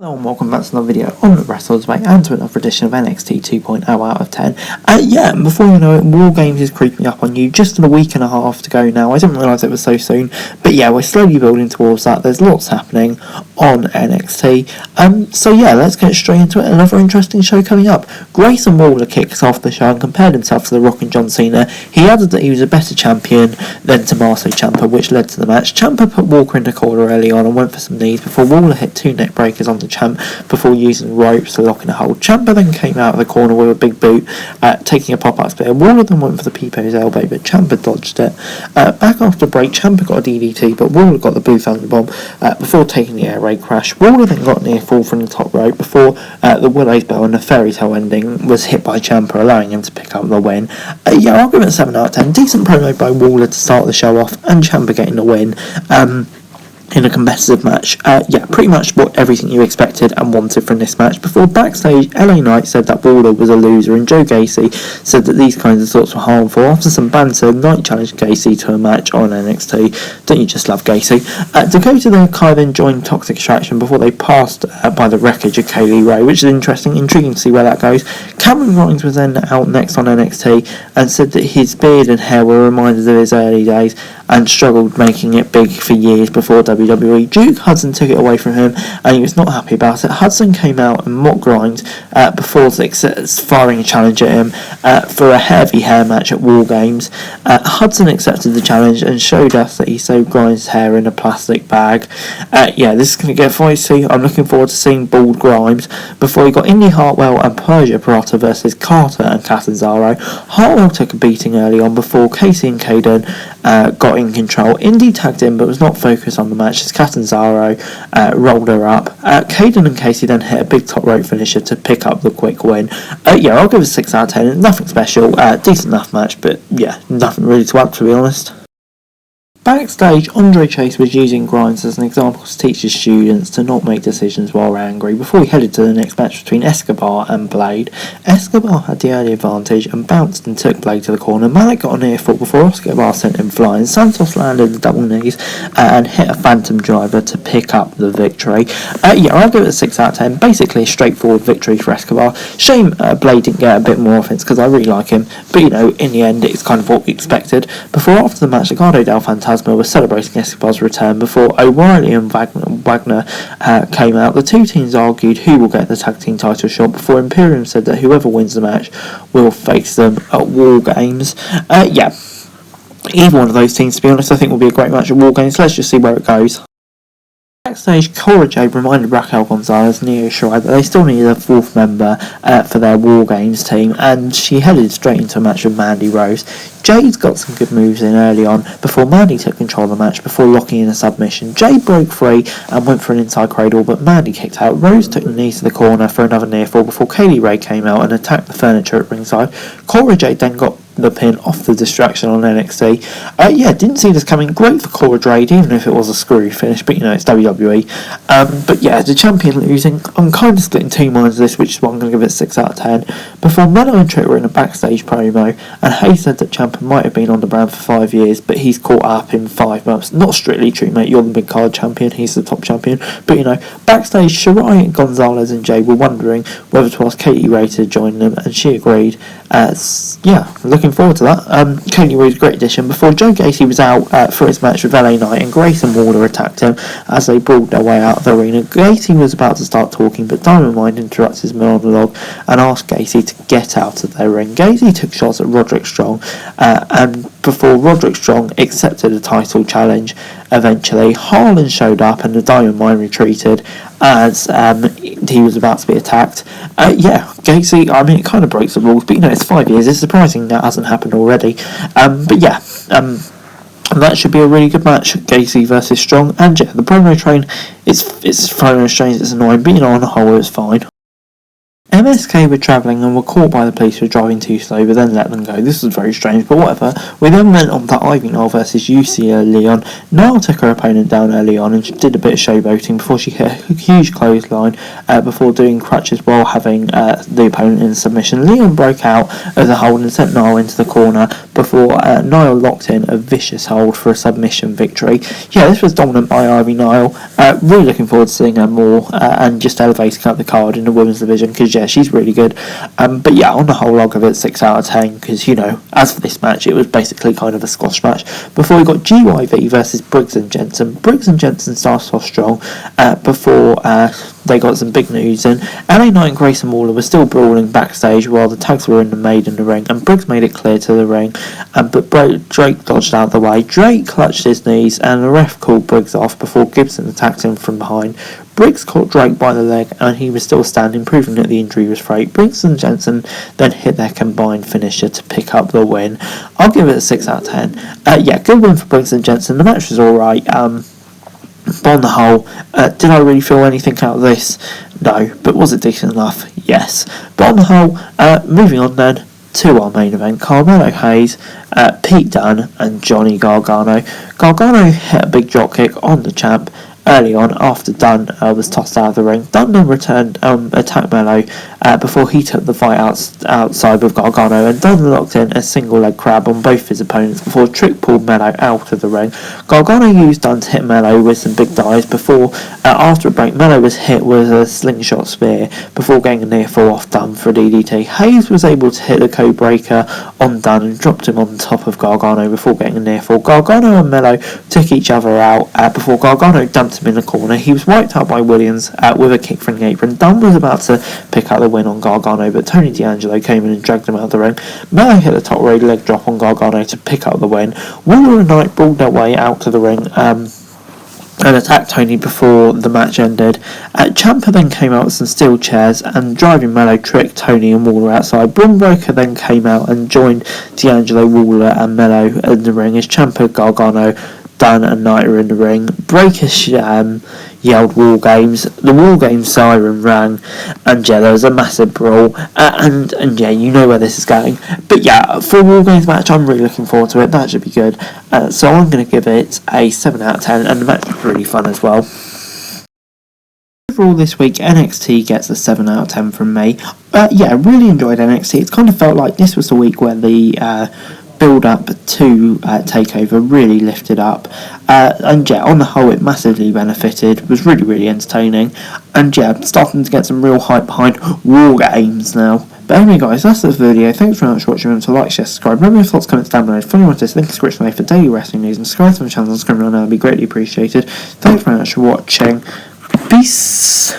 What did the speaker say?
Hello and welcome back to another video on the Wrestlers Way and to another edition of NXT 2.0 out of 10. And before you know it, War Games is creeping up on you. Just in a week and a half to go now. I didn't realise it was so soon. But yeah, we're slowly building towards that. There's lots happening on NXT. So yeah, let's get straight into it. Another interesting show coming up. Grayson Waller kicks off the show and compared himself to The Rock and John Cena. He added that he was a better champion than Tommaso Ciampa, which led to the match. Ciampa put Walker in the corner early on and went for some knees before Waller hit two neck breakers on the Champ before using ropes to lock in a hold. Ciampa then came out of the corner with a big boot, taking a pop-up spear. Waller then went for the People's elbow, but Ciampa dodged it. Back after break, Ciampa got a DDT, but Waller got the boot under bomb before taking the air raid crash. Waller then got near fall from the top rope before the Willow's Bell and the fairy tale ending was hit by Ciampa, allowing him to pick up the win. Yeah, I'll give it a 7 out of 10. Decent promo by Waller to start the show off, and Ciampa getting the win. In a competitive match. Yeah, pretty much everything you expected and wanted from this match. Before backstage, LA Knight said that Waller was a loser and Joe Gacy said that these kinds of thoughts were harmful. After some banter, Knight challenged Gacy to a match on NXT. Don't you just love Gacy? Dakota then Kai then joined Toxic Attraction before they passed by the wreckage of Kaylee Ray, which is interesting, intriguing to see where that goes. Cameron Grimes was then out next on NXT and said that his beard and hair were reminders of his early days and struggled making it big for years before WWE. Duke Hudson took it away from him and he was not happy about it. Hudson came out and mocked Grimes before firing a challenge at him for a heavy hair match at War Games. Hudson accepted the challenge and showed us that he sewed Grimes' hair in a plastic bag. Yeah, this is going to get feisty. I'm looking forward to seeing bald Grimes. Before he got Indy Hartwell and Persia Pirotta versus Carter and Catanzaro. Hartwell took a beating early on before Casey and Caden got in control. Indy tagged in but was not focused on the match as Catanzaro rolled her up. Caden and Casey then hit a big top rope finisher to pick up the quick win. Yeah, I'll give it a 6 out of 10. Nothing special, decent enough match, but yeah, nothing really to add, to be honest. Backstage, Andre Chase was using Grimes as an example to teach his students to not make decisions while angry before he headed to the next match between Escobar and Blade. Escobar had the early advantage and bounced and took Blade to the corner. Malik got a near fall before Escobar sent him flying. Santos landed the double knees and hit a phantom driver to pick up the victory. Yeah, I'll give it a 6 out of 10. Basically a straightforward victory for Escobar. Shame Blade didn't get a bit more offense because I really like him, but you know, in the end it's kind of what we expected. Before after the match, Legado del Fantasma was celebrating Escobar's return before O'Reilly and Wagner came out. The two teams argued who will get the tag team title shot before Imperium said that whoever wins the match will face them at War Games. Yeah, either one of those teams, to be honest, I think will be a great match at War Games. Let's just see where it goes. Backstage, Cora Jade reminded Raquel Gonzalez and Io Shirai that they still needed a fourth member for their War Games team, and she headed straight into a match with Mandy Rose. Jade's got some good moves in early on before Mandy took control of the match before locking in a submission. Jade broke free and went for an inside cradle, but Mandy kicked out. Rose took the knee to the corner for another near fall before Kaylee Ray came out and attacked the furniture at ringside. Cora Jade then got the pin off the distraction on NXT. Yeah, didn't see this coming. Great for Cora Jade, even if it was a screwy finish, but you know, it's WWE. But yeah, the champion losing. I'm kind of split in two minds of this, which is why I'm going to give it 6 out of 10. Before Melo and Trick were in a backstage promo, and Hayes said that Ciampa might have been on the brand for 5 years, but he's caught up in 5 months. Not strictly true, mate. You're the big card champion, he's the top champion. But you know, backstage, Shirai, Gonzalez and Jay were wondering whether to ask Katie Ray to join them, and she agreed. Yeah, looking forward to that. Kaylee Ray's a great addition. Before Joe Gacy was out for his match with LA Knight and Grayson Waller attacked him as they brawled their way out of the arena. Gacy was about to start talking, but Diamond Mine interrupted his monologue and asked Gacy to get out of their ring. Gacy took shots at Roderick Strong and before Roderick Strong accepted a title challenge. Eventually, Harlan showed up and the Diamond Mine retreated as he was about to be attacked. Yeah, Gacy, I mean, it kind of breaks the rules, but you know, it's 5 years. It's surprising that hasn't happened already. But yeah, that should be a really good match, Gacy versus Strong. And yeah, the promo train, it's promo train, it's annoying, but you know, on the whole, it's fine. MSK were travelling and were caught by the police for driving too slow, but then let them go. This was very strange, but whatever. We then went on to Ivy Nile versus UC Leon. Nile took her opponent down early on and she did a bit of showboating before she hit a huge clothesline before doing crutches while having the opponent in submission. Leon broke out of the hold and sent Nile into the corner before Nile locked in a vicious hold for a submission victory. Yeah, this was dominant by Ivy Nile. Really looking forward to seeing her more and just elevating up the card in the women's division, because yeah, she's really good. But yeah, on the whole, I'll give it 6 out of 10 because, you know, as for this match, it was basically kind of a squash match. Before we got GYV versus Briggs and Jensen. Briggs and Jensen started off strong before they got some big news in. LA Knight and Grayson Waller were still brawling backstage while the tags were made in the ring, and Briggs made it clear to the ring, but Drake dodged out of the way. Drake clutched his knees and the ref called Briggs off before Gibson attacked him from behind. Briggs caught Drake by the leg and he was still standing, proving that the injury was fake. Briggs and Jensen then hit their combined finisher to pick up the win. I'll give it a 6 out of 10. Yeah, good win for Briggs and Jensen. The match was alright. But on the whole, did I really feel anything out of this? No. But was it decent enough? Yes. But on the whole, moving on then to our main event, Carmelo Hayes, Pete Dunne and Johnny Gargano. Gargano hit a big dropkick on the champ early on after Dunne was tossed out of the ring. Dunne then returned, attacked Mello before he took the fight outside with Gargano, and Dunne locked in a single leg crab on both his opponents before Trick pulled Mello out of the ring. Gargano used Dunne to hit Mello with some big dives before, after a break, Mello was hit with a slingshot spear before getting a near fall off Dunne for a DDT. Hayes was able to hit the code breaker on Dunne and dropped him on top of Gargano before getting a near fall. Gargano and Mello took each other out before Gargano dumped him in the corner. He was wiped out by Williams with a kick from the apron. Dunne was about to pick up the win on Gargano, but Tony D'Angelo came in and dragged him out of the ring. Mello hit the top rope leg drop on Gargano to pick up the win. Waller and Knight brawled their way out to the ring and attacked Tony before the match ended. Ciampa then came out with some steel chairs and driving Mello tricked Tony and Waller outside. Braun Breaker then came out and joined D'Angelo, Waller and Mello in the ring as Ciampa, Gargano, Dunne and Knight are in the ring. Breaker yelled War Games. The War Games siren rang, and yeah, there was a massive brawl. And yeah, you know where this is going. But yeah, for a War Games match, I'm really looking forward to it. That should be good. So I'm going to give it a 7 out of 10, and the match was really fun as well. Overall this week, NXT gets a 7 out of 10 from me. Yeah, really enjoyed NXT. It kind of felt like this was the week where the build up to TakeOver really lifted up, and yeah, on the whole it massively benefited. Was really entertaining, and yeah, starting to get some real hype behind War Games now. But anyway guys, that's the video. Thanks very much for watching. Remember to like, share, subscribe. Remember your thoughts, comments down below. Follow me on this link in the description below for daily wrestling news, and subscribe to my channel on the screen right now. It'd be greatly appreciated. Thanks very much for watching. Peace.